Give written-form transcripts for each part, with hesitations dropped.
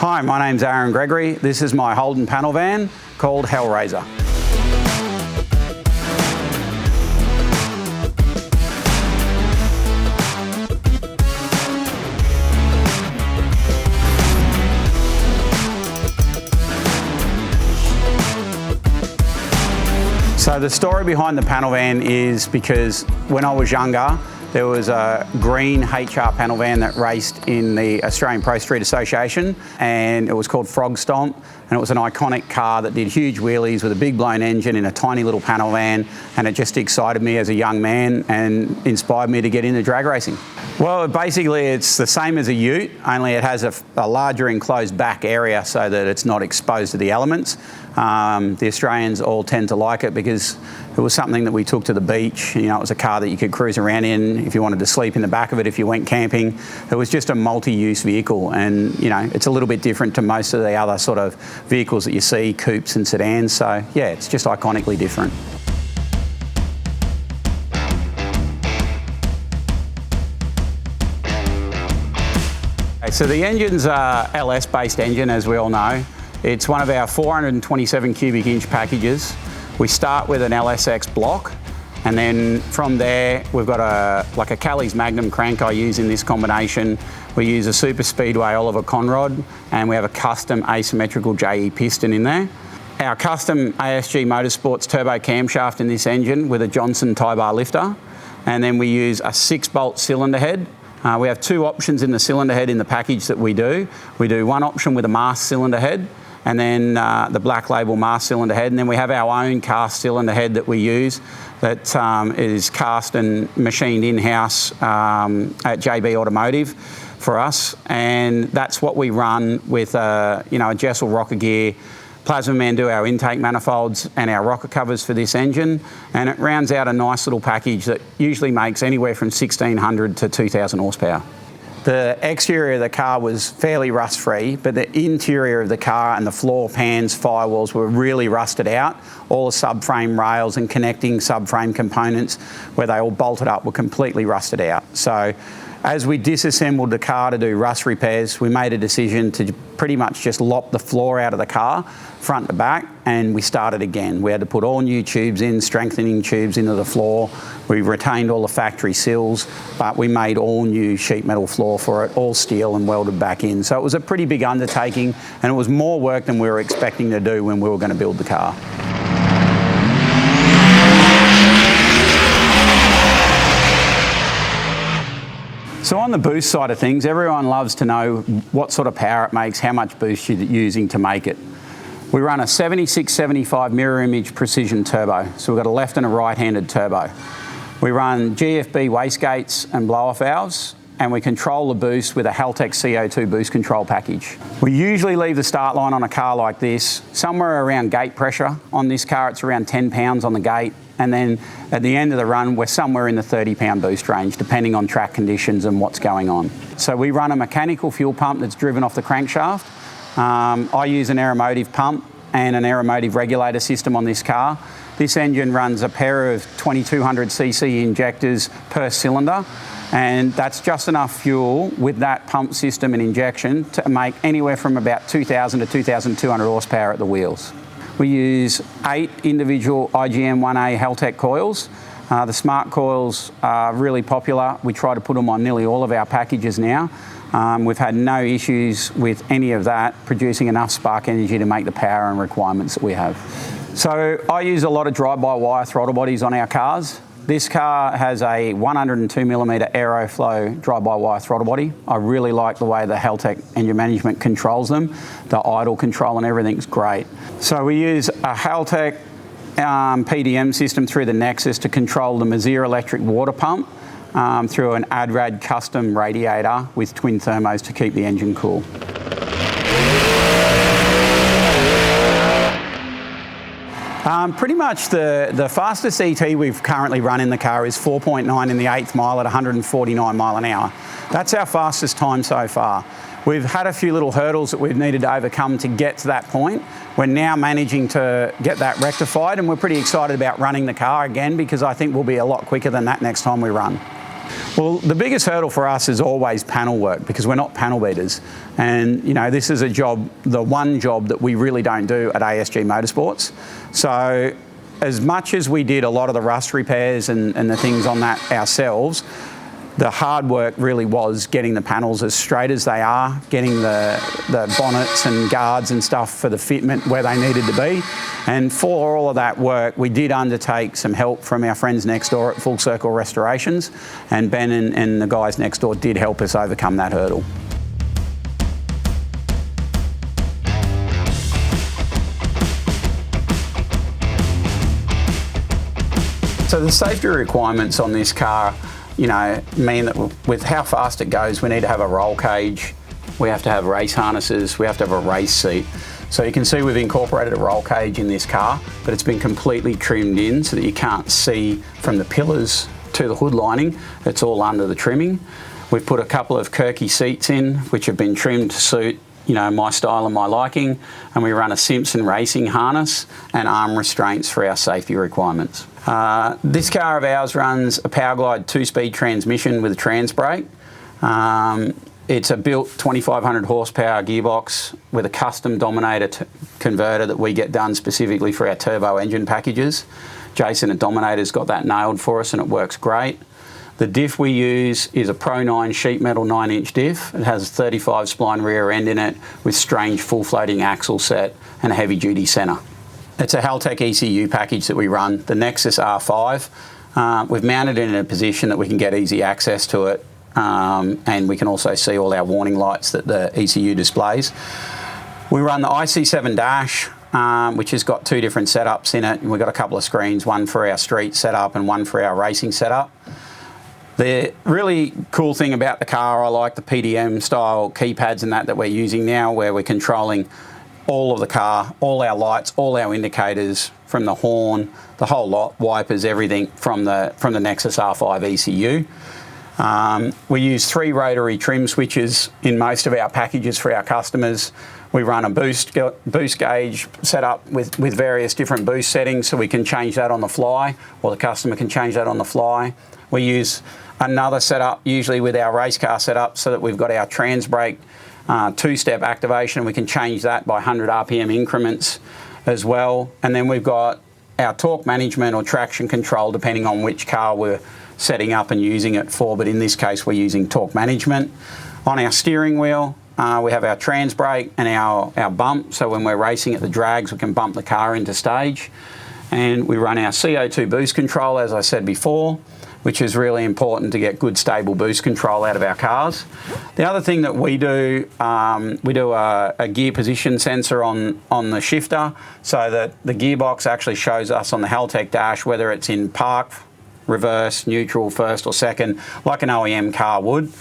Hi, my name's Aaron Gregory. This is my Holden Panel Van called HELLRZR. So the story behind the panel van is because when I was younger, there was a green HR panel van that raced in the Australian Pro Street Association, and it was called Frog Stomp, and it was an iconic car that did huge wheelies with a big blown engine in a tiny little panel van, and it just excited me as a young man and inspired me to get into drag racing. Well, basically it's the same as a ute, only it has a larger enclosed back area so that it's not exposed to the elements. The Australians all tend to like it because it was something that we took to the beach. You know, it was a car that you could cruise around in if you wanted to sleep in the back of it, if you went camping. It was just a multi-use vehicle, and you know, it's a little bit different to most of the other sort of vehicles that you see, coupes and sedans. So yeah, it's just iconically different. So the engine's a LS-based engine, as we all know. It's one of our 427 cubic inch packages. We start with an LSX block, and then from there we've got like a Callies Magnum crank I use in this combination. We use a Super Speedway Oliver Conrod, and we have a custom asymmetrical JE piston in there. Our custom ASG Motorsports turbo camshaft in this engine with a Johnson tie bar lifter, and then we use a 6-bolt cylinder head. We have two options in the cylinder head in the package that we do. We do one option with a mast cylinder head, and then the black label mast cylinder head, and then we have our own cast cylinder head that we use that is cast and machined in-house at JB Automotive for us, and that's what we run with a Jessel rocker gear. Plasma Man do our intake manifolds and our rocker covers for this engine, and it rounds out a nice little package that usually makes anywhere from 1,600 to 2,000 horsepower. The exterior of the car was fairly rust-free, but the interior of the car and the floor pans, firewalls were really rusted out. All the subframe rails and connecting subframe components where they all bolted up were completely rusted out. So as we disassembled the car to do rust repairs, we made a decision to pretty much just lop the floor out of the car, front to back, and we started again. We had to put all new tubes in, strengthening tubes into the floor. We retained all the factory sills, but we made all new sheet metal floor for it, all steel and welded back in. So it was a pretty big undertaking, and it was more work than we were expecting to do when we were going to build the car. So on the boost side of things, everyone loves to know what sort of power it makes, how much boost you're using to make it. We run a 7675 mirror image precision turbo. So we've got a left and a right-handed turbo. We run GFB wastegates and blow-off valves, and we control the boost with a Haltech CO2 boost control package. We usually leave the start line on a car like this somewhere around gate pressure. On this car, it's around 10 pounds on the gate. And then at the end of the run, we're somewhere in the 30-pound boost range, depending on track conditions and what's going on. So we run a mechanical fuel pump that's driven off the crankshaft. I use an aeromotive pump and an aeromotive regulator system on this car. This engine runs a pair of 2200cc injectors per cylinder, and that's just enough fuel with that pump system and injection to make anywhere from about 2,000 to 2,200 horsepower at the wheels. We use 8 individual IGM-1A Haltech coils. The smart coils are really popular. We try to put them on nearly all of our packages now. We've had no issues with any of that, producing enough spark energy to make the power and requirements that we have. So I use a lot of drive-by-wire throttle bodies on our cars. This car has a 102mm Aeroflow drive-by-wire throttle body. I really like the way the Haltech engine management controls them. The idle control and everything's great. So we use a Haltech PDM system through the Nexus to control the Mazir electric water pump through an ADRAD custom radiator with twin thermos to keep the engine cool. Pretty much the fastest ET we've currently run in the car is 4.9 in the 8th mile at 149 mile an hour. That's our fastest time so far. We've had a few little hurdles that we've needed to overcome to get to that point. We're now managing to get that rectified, and we're pretty excited about running the car again because I think we'll be a lot quicker than that next time we run. Well, the biggest hurdle for us is always panel work, because we're not panel beaters. And you know, this is a job, the one job that we really don't do at ASG Motorsports. So as much as we did a lot of the rust repairs and the things on that ourselves, the hard work really was getting the panels as straight as they are, getting the bonnets and guards and stuff for the fitment where they needed to be. And for all of that work, we did undertake some help from our friends next door at Full Circle Restorations, and Ben and the guys next door did help us overcome that hurdle. So the safety requirements on this car, you know, mean that with how fast it goes, we need to have a roll cage, we have to have race harnesses, we have to have a race seat. So you can see we've incorporated a roll cage in this car, but it's been completely trimmed in so that you can't see from the pillars to the hood lining. It's all under the trimming. We've put a couple of Kirky seats in, which have been trimmed to suit, you know, my style and my liking, and we run a Simpson racing harness and arm restraints for our safety requirements. This car of ours runs a Powerglide 2-speed transmission with a trans brake. It's a built 2500 horsepower gearbox with a custom Dominator converter that we get done specifically for our turbo engine packages. Jason at Dominator's got that nailed for us and it works great. The diff we use is a Pro 9 sheet metal 9-inch diff. It has a 35 spline rear end in it with strange full floating axle set and a heavy duty centre. It's a Haltech ECU package that we run, the Nexus R5. We've mounted it in a position that we can get easy access to it, and we can also see all our warning lights that the ECU displays. We run the IC7 dash, which has got two different setups in it. We've got a couple of screens, one for our street setup and one for our racing setup. The really cool thing about the car, I like the PDM style keypads and that we're using now, where we're controlling all of the car, all our lights, all our indicators, from the horn, the whole lot, wipers, everything from the Nexus R5 ECU. We use 3 rotary trim switches in most of our packages for our customers. We run a boost gauge setup with various different boost settings, so we can change that on the fly, or the customer can change that on the fly. We use another setup, usually with our race car setup, so that we've got our trans brake 2-step activation. We can change that by 100 RPM increments as well. And then we've got our torque management or traction control, depending on which car we're setting up and using it for, but in this case we're using torque management. On our steering wheel, we have our trans brake and our bump, so when we're racing at the drags we can bump the car into stage. And we run our CO2 boost control, as I said before, which is really important to get good stable boost control out of our cars. The other thing that we do a gear position sensor on the shifter, so that the gearbox actually shows us on the Haltech dash whether it's in park, reverse, neutral, first or second, like an OEM car would.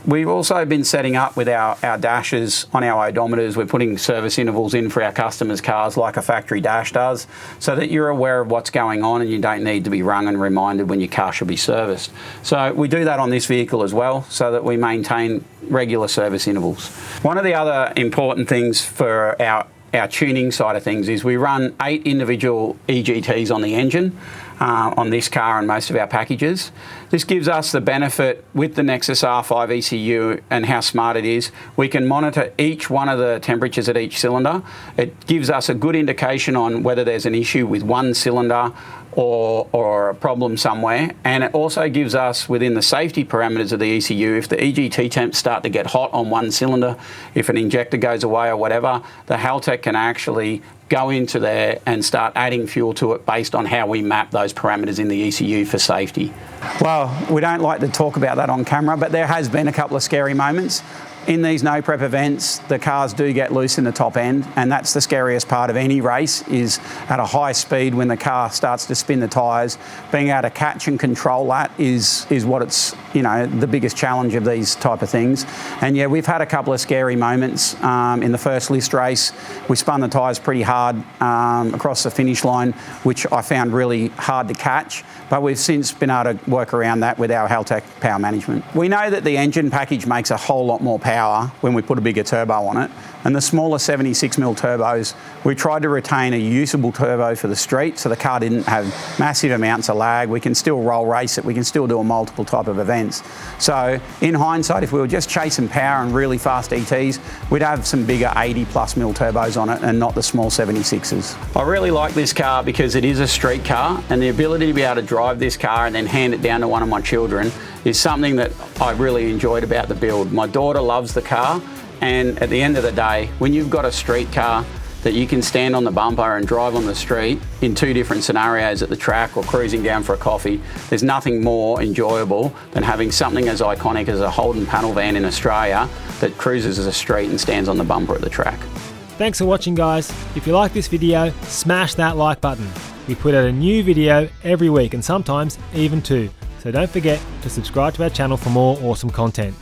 We've also been setting up with our dashes on our odometers. We're putting service intervals in for our customers' cars like a factory dash does, so that you're aware of what's going on and you don't need to be rung and reminded when your car should be serviced. So we do that on this vehicle as well, so that we maintain regular service intervals. One of the other important things for our tuning side of things is we run 8 individual EGTs on the engine on this car and most of our packages. This gives us the benefit with the Nexus R5 ECU and how smart it is. We can monitor each one of the temperatures at each cylinder. It gives us a good indication on whether there's an issue with one cylinder or a problem somewhere, and it also gives us, within the safety parameters of the ECU, if the EGT temps start to get hot on one cylinder, if an injector goes away or whatever, the Haltech can actually go into there and start adding fuel to it based on how we map those parameters in the ECU for safety. Well, we don't like to talk about that on camera, but there has been a couple of scary moments. In these no prep events, the cars do get loose in the top end, and that's the scariest part of any race, is at a high speed when the car starts to spin the tyres. Being able to catch and control that is what it's you know, the biggest challenge of these type of things. And yeah, we've had a couple of scary moments. In the first list race, we spun the tyres pretty hard across the finish line, which I found really hard to catch. But we've since been able to work around that with our Haltech power management. We know that the engine package makes a whole lot more power when we put a bigger turbo on it. And the smaller 76mm turbos, we tried to retain a usable turbo for the street so the car didn't have massive amounts of lag. We can still roll race it, we can still do a multiple type of events. So in hindsight, if we were just chasing power and really fast ETs, we'd have some bigger 80+ mil turbos on it and not the small 76s. I really like this car because it is a street car, and the ability to be able to drive this car and then hand it down to one of my children is something that I really enjoyed about the build. My daughter loves the car, and at the end of the day, when you've got a street car that you can stand on the bumper and drive on the street in 2 different scenarios at the track or cruising down for a coffee, there's nothing more enjoyable than having something as iconic as a Holden Panel Van in Australia that cruises as a street and stands on the bumper at the track. Thanks for watching, guys. If you like this video, smash that like button. We put out a new video every week and sometimes even 2. So don't forget to subscribe to our channel for more awesome content.